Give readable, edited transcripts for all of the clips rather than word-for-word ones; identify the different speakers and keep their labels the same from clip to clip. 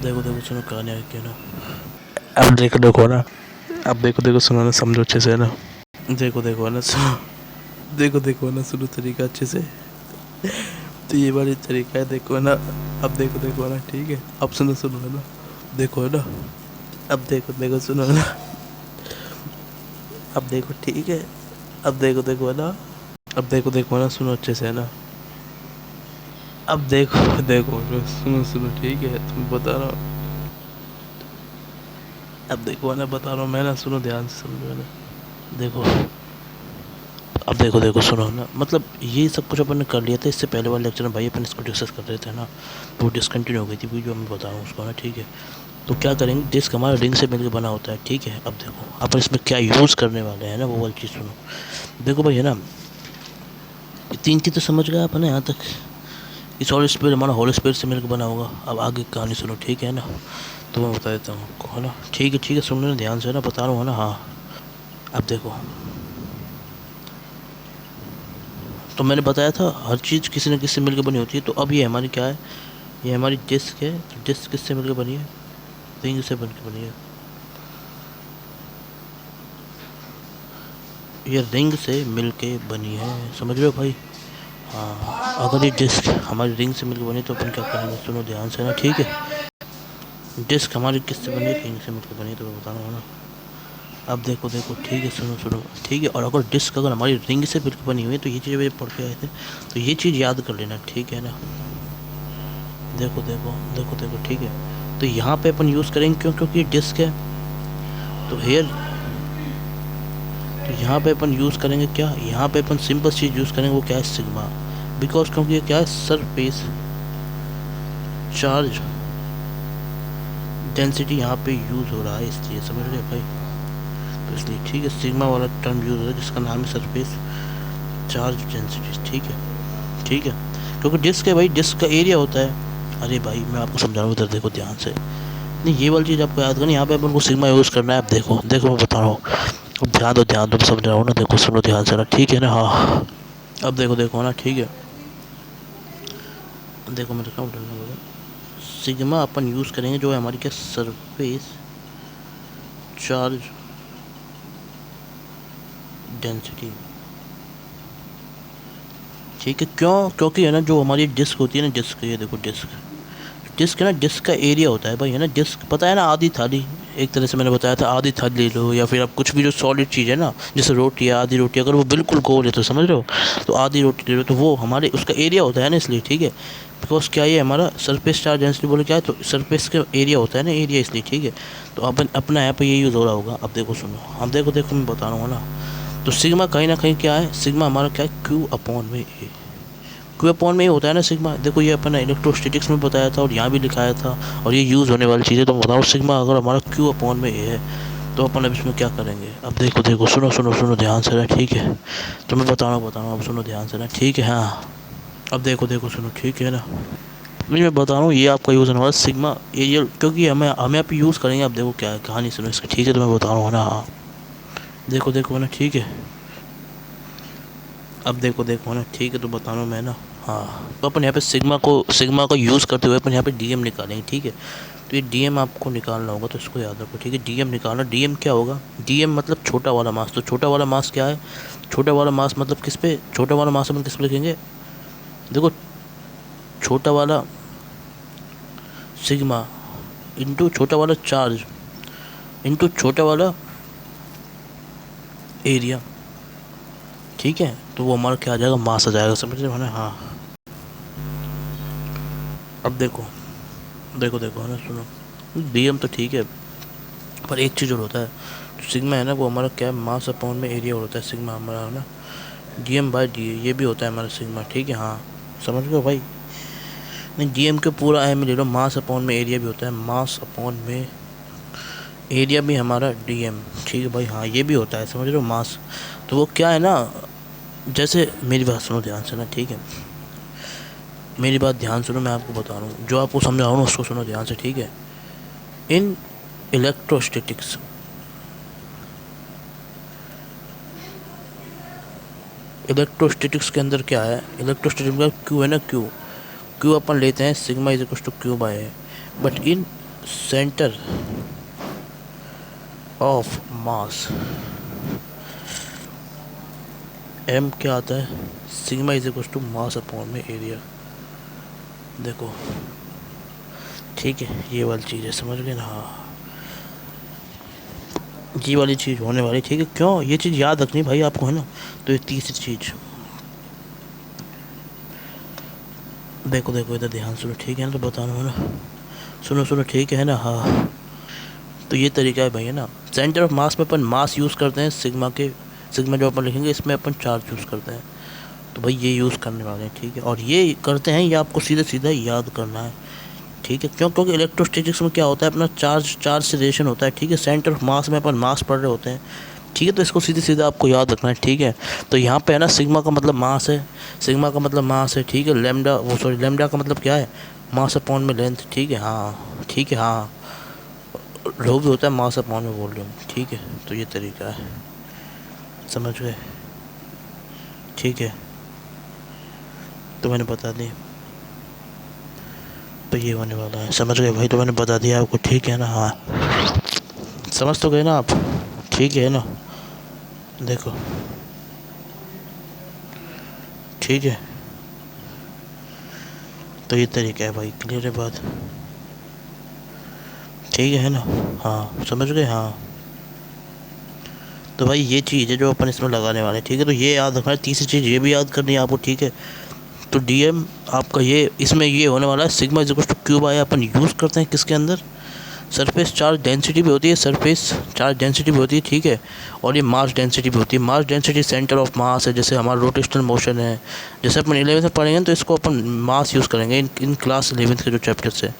Speaker 1: देखो देखो सुनो कहानी है क्या ना। अब देखो देखो ना। अब देखो देखो सुनो ना, समझो अच्छे से ना। देखो देखो ना सुनो। देखो देखो ना सुनो तरीका अच्छे से। तो ये वाली तरीका है, देखो ना। अब देखो देखो ना, ठीक है। अब सुनो सुनो ना। देखो ना। अब देखो देखो सुनो ना। अब देखो ठीक है। अब देखो देखो ना। अब देखो देखो ना, सुनो अच्छे से ना। अब देखो देखो सुनो सुनो, ठीक है, तुम बता रहा हूँ। अब देखो ना, बता रहा हूँ मैं ना, सुनो ध्यान से समझो ना। देखो। अब देखो देखो सुनो ना, मतलब ये सब कुछ अपन ने कर लिया था इससे पहले वाले लेक्चर में भाई, अपन इसको डिस्कस कर रहे थे ना। तो वो डिसकंटिन्यू हो गई थी वीडियो, मैं बता रहा हूँ उसको ना, ठीक है। तो क्या करेंगे, डिस्क हमारा रिंग से मिलकर बना होता है, ठीक है। अब देखो अपन इसमें क्या यूज़ करने वाले हैं ना, वो वाली चीज़ सुनो। देखो भाई है ना, ये तीन चीज़ तो समझ गए अपन यहाँ तक। ये सॉलिड स्पीड हमारा होल स्पीड से मिलकर बना होगा। अब आगे कहानी सुनो, ठीक है ना। तो मैं बता देता हूँ आपको, है ना। ठीक है सुन लेना ध्यान से ना, बता रहा हूँ ना। हाँ। अब देखो, तो मैंने बताया था हर चीज़ किसी न किसी से मिलकर बनी होती है। तो अब ये हमारी क्या है, ये हमारी डिस्क है। तो डिस्क किससे मिलकर बनी है, रिंग से बनकर बनी है। ये रिंग से मिलके बनी है, समझ रहे हो भाई। हाँ, अगर ये डिस्क हमारी रिंग से मिलकर बनी तो अपन क्या करेंगे, सुनो ध्यान से ना, ठीक है। डिस्क हमारी किससे बनी है, रिंग से मिलकर बनी है, तो मैं बता रहा हूँ ना। अब देखो देखो, ठीक है, सुनो सुनो, ठीक है। और अगर डिस्क अगर हमारी रिंग से मिलकर बनी हुई है, तो ये चीज़ पढ़ के आए थे, तो ये चीज़ याद कर लेना, ठीक है ना। देखो देखो देखो देखो, ठीक है। तो यहाँ पे अपन यूज़ करेंगे क्यों, क्योंकि डिस्क है। तो हेयर, तो यहाँ पे अपन यूज़ करेंगे क्या, यहाँ पे अपन सिंपल चीज़ यूज़ करेंगे, वो क्या है, सिग्मा। बिकॉज क्योंकि ये क्या है, सरफेस चार्ज डेंसिटी यहाँ पे यूज़ हो रहा है, इसलिए समझ रहे भाई। तो इसलिए ठीक है, सिग्मा वाला टर्म यूज़ हो रहा है, जिसका नाम है सरफेस चार्ज डेंसिटी, ठीक है। ठीक है, क्योंकि डिस्क है भाई, डिस्क का एरिया होता है। अरे भाई मैं आपको समझा रहा हूँ, इधर देखो ध्यान से। नहीं, ये वाली चीज़ आपको याद करनी, यहाँ पे अपन को सिग्मा यूज़ करना है। अब देखो देखो, मैं बता रहा हूँ, अब ध्यान दो, मैं समझ रहा हूँ ना। देखो सुनो ध्यान से ना, ठीक है ना। हाँ। अब देखो देखो ना, ठीक है। देखो मैं रखा हूँ, सिग्मा अपन यूज़ करेंगे जो है हमारी क्या, सरफेस चार्ज डेंसिटी, ठीक है। क्यों, क्योंकि है ना, जो हमारी डिस्क होती है ना, डिस्क, ये देखो डिस्क, डिस्क है ना, डिस्क का एरिया होता है भाई, है ना। डिस्क पता है ना, आधी थाली, एक तरह से मैंने बताया था, आधी थाली ले लो, या फिर आप कुछ भी जो सॉलिड चीज़ है ना, जैसे रोटी है, आधी रोटी, अगर वो बिल्कुल गोल है तो समझ रहे हो, तो आधी रोटी ले लो, तो वो हमारे उसका एरिया होता है ना, इसलिए, ठीक है। बिकॉज क्या, ये हमारा सरफेस चार्ज डेंसिटी बोले क्या है, तो सरफेस का एरिया होता है ना, एरिया, इसलिए, ठीक है। तो अपन अपना यहाँ पर ये यूज़ हो रहा होगा। अब देखो सुनो, अब देखो देखो, मैं बता रहा हूँ ना। तो सिग्मा कहीं ना कहीं क्या है, सिग्मा हमारा क्या है, क्यू अपॉन में ए। क्यू अपॉन में ही होता है ना सिग्मा। देखो ये अपन ने इलेक्ट्रोस्टैटिक्स में बताया था और यहाँ भी लिखाया था, और ये यूज़ होने वाली चीज़ है। तो मैं बताऊँ, सिग्मा अगर हमारा क्यू अपॉन में ए है, तो अपन अब इसमें क्या करेंगे। अब देखो देखो, सुनो सुनो सुनो ध्यान से ना, ठीक है। तो मैं बता रहा हूँ, अब सुनो ध्यान से ना, ठीक है। हाँ। अब देखो देखो सुनो, ठीक है ना। नहीं, मैं बता रहा हूँ, ये आपका यूज़ होने वाला सिग्मा एरियल, क्योंकि हमें हमें आप यूज़ करेंगे। अब देखो क्या है कहानी, सुनो इसकी, ठीक है। तो मैं बता रहा हूँ ना। हाँ। देखो देखो ना, ठीक है। अब देखो देखो ना, ठीक है, तो बता रहा हूँ मैं ना। हाँ, तो अपन यहाँ पे सिग्मा को यूज़ करते हुए अपन यहाँ पे डीएम निकालेंगे, ठीक है। तो ये डीएम आपको निकालना होगा, तो इसको याद रखो, ठीक है। डीएम निकालना, डीएम क्या होगा, डीएम मतलब छोटा वाला मास। तो छोटा वाला मास क्या है, छोटा वाला मास मतलब किस पे, छोटा वाला मास अपन किस पे लिखेंगे, देखो, छोटा वाला सिग्मा इंटू छोटा वाला चार्ज इंटू छोटा वाला एरिया, ठीक है। तो वो हमारा क्या आ जाएगा, मास आ जाएगा, समझ रहे हो ना। हाँ। अब देखो देखो देखो, है ना, सुनो। डीएम तो ठीक है, पर एक चीज़ और होता है, तो सिग्मा है ना, वो हमारा क्या है, मास अपॉन में एरिया होता है सिग्मा हमारा, है ना। डीएम बाय डी, ये भी होता है हमारा सिग्मा, ठीक है। हाँ, समझ गए भाई। नहीं, डीएम के पूरा एम ले लो, मास अपॉन में एरिया भी होता है, मास अपॉन में एरिया भी हमारा डीएम, ठीक है भाई। हाँ, ये भी होता है, समझ रहे हो, मास। तो वो क्या है ना, जैसे मेरी बात सुनो ध्यान से ना, ठीक है। मेरी बात ध्यान सुनो, मैं आपको बता रहा हूँ, जो आपको समझा रहा हूँ उसको सुनो ध्यान से, ठीक है। इन इलेक्ट्रोस्टैटिक्स, इलेक्ट्रोस्टैटिक्स के अंदर क्या है, इलेक्ट्रोस्टैटिक्स का क्यू है ना, क्यू, क्यू अपन लेते हैं sigma is equal to Q by है। But in centre of mass, M क्या आता है, sigma is equal to mass upon में एरिया। देखो ठीक है, ये वाली चीज़ है, समझ गए ना। हाँ, ये वाली चीज़ होने वाली, ठीक है। क्यों ये चीज़ याद रखनी भाई आपको, है ना। तो ये तीसरी चीज़, देखो देखो इधर ध्यान सुनो, ठीक है ना, तो बता रहा हूँ ना, सुनो सुनो, ठीक है ना। हाँ, तो ये तरीका है भाई, है ना। सेंटर ऑफ मास में अपन मास यूज़ करते हैं, सिग्मा के, सिग्मा जो अपन लिखेंगे इसमें अपन चार्ज यूज़ करते हैं। तो भाई ये यूज़ करने वाले हैं, ठीक है। और ये करते हैं, ये आपको सीधा सीधा याद करना है, ठीक है। क्यों, क्योंकि इलेक्ट्रोस्टैटिक्स में क्या होता है, अपना चार्ज चार्ज से रिलेशन होता है, ठीक है। सेंटर ऑफ मास में अपन मास पढ़ रहे होते हैं, ठीक है। तो इसको सीधे सीधा आपको याद रखना है, ठीक है। तो यहाँ पे है ना, सिग्मा का मतलब मास है, सिग्मा का मतलब मास है, ठीक है। लेमडा, वो सॉरी, लेमडा का मतलब क्या है, मास अपॉन में लेंथ, ठीक है। हाँ ठीक है, हाँ, रो भी होता है मास अपॉन में वॉल्यूम, ठीक है। तो ये तरीका है, समझ गए, ठीक है। तो मैंने बता दी, तो ये होने वाला है, समझ गए भाई। तो मैंने बता दिया आपको, ठीक है ना। हाँ, समझ तो गए ना आप, ठीक है ना। देखो ठीक है, तो ये तरीका है भाई, क्लियर है बात, ठीक है ना। हाँ समझ गए, हाँ। तो भाई ये चीज़ है जो अपन इसमें लगाने वाले हैं, ठीक है। तो ये याद रखना है, तीसरी चीज़ ये भी याद करनी है आपको, ठीक है। तो डीएम आपका ये, इसमें ये होने वाला है, sigma is equal two cube I, upon use करते हैं किसके अंदर, सरफेस चार्ज डेंसिटी भी होती है, सरफेस चार्ज डेंसिटी भी होती है, ठीक है। और ये मास डेंसिटी भी होती है। मास डेंसिटी सेंटर ऑफ मास है, जैसे हमारा रोटेशनल मोशन है, जैसे अपन 11th में पढ़ेंगे तो इसको अपन मास यूज़ करेंगे इन क्लास 11th के जो चैप्टर्स है,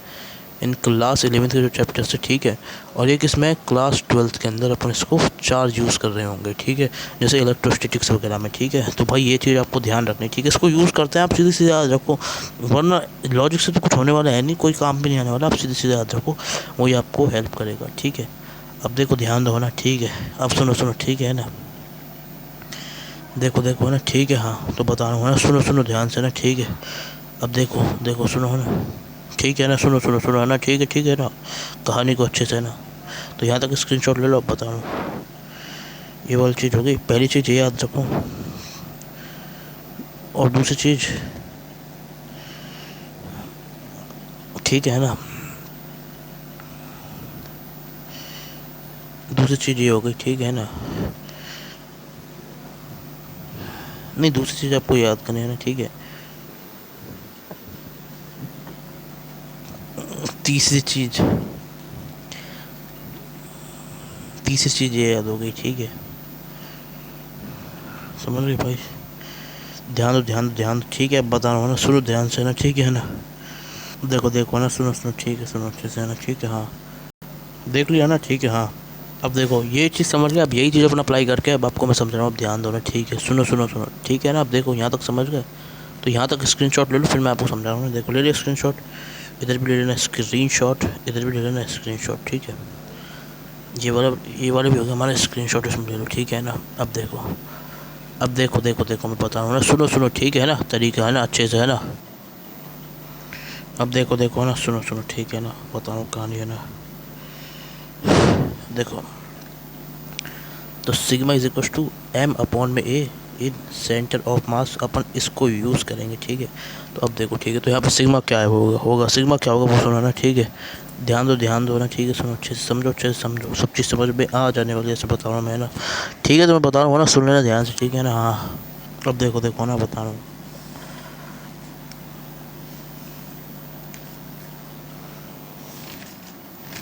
Speaker 1: इन क्लास 11th के जो चैप्टर्स है, ठीक है। और ये किसमें, क्लास 12th के अंदर अपन इसको चार्ज यूज़ कर रहे होंगे, ठीक है, जैसे इलेक्ट्रोस्टैटिक्स वगैरह में, ठीक है। तो भाई ये चीज़ आपको ध्यान रखनी है, ठीक है। इसको यूज़ करते हैं आप, सीधे सीधे याद रखो, वरना लॉजिक से तो कुछ होने वाला है नहीं, कोई काम भी नहीं आने वाला, आप सीधे सीधे याद रखो, वही आपको हेल्प करेगा, ठीक है। अब देखो ध्यान दो ना, ठीक है। अब सुनो सुनो, ठीक है ना, देखो देखो ना, ठीक है। हाँ, तो बता रहा हूँ ना, सुनो सुनो ध्यान से ना, ठीक है। अब देखो देखो, सुनो ना, ठीक है ना, सुनो सुनो सुनो, है ना, ठीक है ना, कहानी को अच्छे से ना। तो यहाँ तक स्क्रीनशॉट ले लो, अब बता रहा हूँ। ये वाली चीज़ हो गई, पहली चीज़ ये याद रखो। और दूसरी चीज़, ठीक है ना, दूसरी चीज़ ये हो गई, ठीक है ना। नहीं, दूसरी चीज़ आपको याद करनी है ना, ठीक है। तीसरी चीज़, तीसरी चीज़ ये याद हो गई, ठीक है। समझ रहे भाई, ध्यान दो ध्यान दो ध्यान दो, ठीक है। अब बता रहा हूँ ना, सुनो ध्यान से ना, ठीक है ना। देखो देखो ना, सुनो सुनो, ठीक है, सुनो अच्छे से ना, ठीक है। हाँ, देख लिया ना, ठीक है। हाँ, अब देखो ये चीज़ समझ गए, अब यही चीज़ अपना अप्लाई करके अब आपको मैं समझ रहा हूँ, अब ध्यान दो ना, ठीक है। सुनो सुनो सुनो, ठीक है ना। अब देखो यहाँ तक समझ गए, तो यहाँ तक स्क्रीनशॉट ले लो, फिर मैं आपको समझा रहा हूँ। देखो ले लिया स्क्रीनशॉट, इधर भी ले लेना स्क्रीनशॉट, इधर भी ले लेना स्क्रीनशॉट, ठीक है। ये वाला भी हो गया हमारा स्क्रीनशॉट, इसमें ले लो, ठीक है ना। अब देखो, अब देखो देखो देखो, मैं बता रहा हूँ ना, सुनो सुनो, ठीक है ना, तरीका है ना, अच्छे से है ना। अब देखो देखो ना, सुनो सुनो, ठीक है ना, बता रहा हूँ कहानी है ना। देखो, तो sigma is equal to M upon में ए इन सेंटर ऑफ मास, अपन इसको यूज़ करेंगे, ठीक है। तो अब देखो, ठीक है, तो यहाँ पर सिग्मा क्या है, होगा सिग्मा क्या होगा वो सुनो ना, ठीक है। ध्यान दो ना, ठीक है। सुनो अच्छे से समझो, अच्छे से समझो, सब चीज़ समझ में आ जाने वाली है, ऐसे बता रहा हूँ मैं ना, ठीक है। तो मैं बता रहा हूँ ना, सुन लेना ध्यान से, ठीक है ना। हाँ, अब देखो देखो ना, बता रहा हूँ।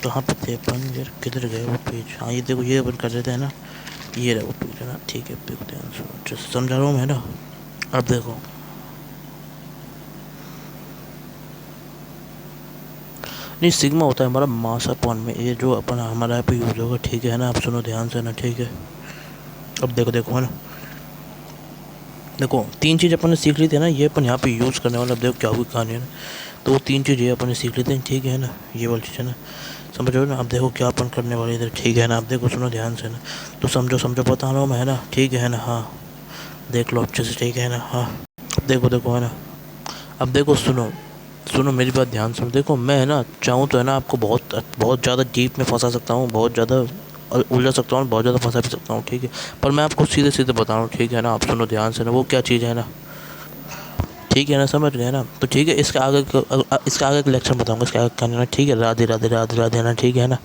Speaker 1: कहाँ पे थे अपन यार, किधर गए वो पेज। हाँ, ये देखो, ये अपन कर रहे थे ना, ये रहा वो पेज है ना, ठीक है। देखो ध्यान से, अच्छे से समझा रहा हूँ मैं ना। अब देखो, नहीं, सिग्मा होता है हमारा मास अपॉन में, ये जो अपन हमारा यहाँ पे यूज़ होगा, ठीक है ना। आप सुनो ध्यान से ना, ठीक है। अब देखो देखो, है ना, देखो तीन चीज़ अपन ने सीख ली थी ना, ये अपन यहाँ पे यूज़ करने वाला। अब देखो क्या हुई कहानी है ना, तो वो तीन चीज़ ये अपन ने सीख ली थी, ठीक है ना, ये वाली चीज़ है ना, समझो ना। अब देखो क्या अपन करने वाले इधर, ठीक है ना। अब देखो सुनो ध्यान से ना, तो समझो समझो, बता रहा हूँ मैं, है ना, ठीक है ना। हाँ, देख लो अच्छे से, ठीक है ना। हाँ, अब देखो देखो, है ना, अब देखो सुनो, सुनो मेरी बात ध्यान से, देखो मैं है ना चाहूँ तो है ना आपको बहुत बहुत ज़्यादा डीप में फंसा सकता हूँ, बहुत ज़्यादा उलझा सकता हूँ, बहुत ज़्यादा फंसा भी सकता हूँ, ठीक है। पर मैं आपको सीधे सीधे बता रहा हूँ, ठीक है ना, आप सुनो ध्यान से ना, वो क्या चीज़ है ना, ठीक है ना, समझ गए ना। तो ठीक है, इसका आगे का लेक्चर बताऊँगा, इसका आगे कहना, ठीक है, राधे राधे राधे राधे ना, ठीक है ना।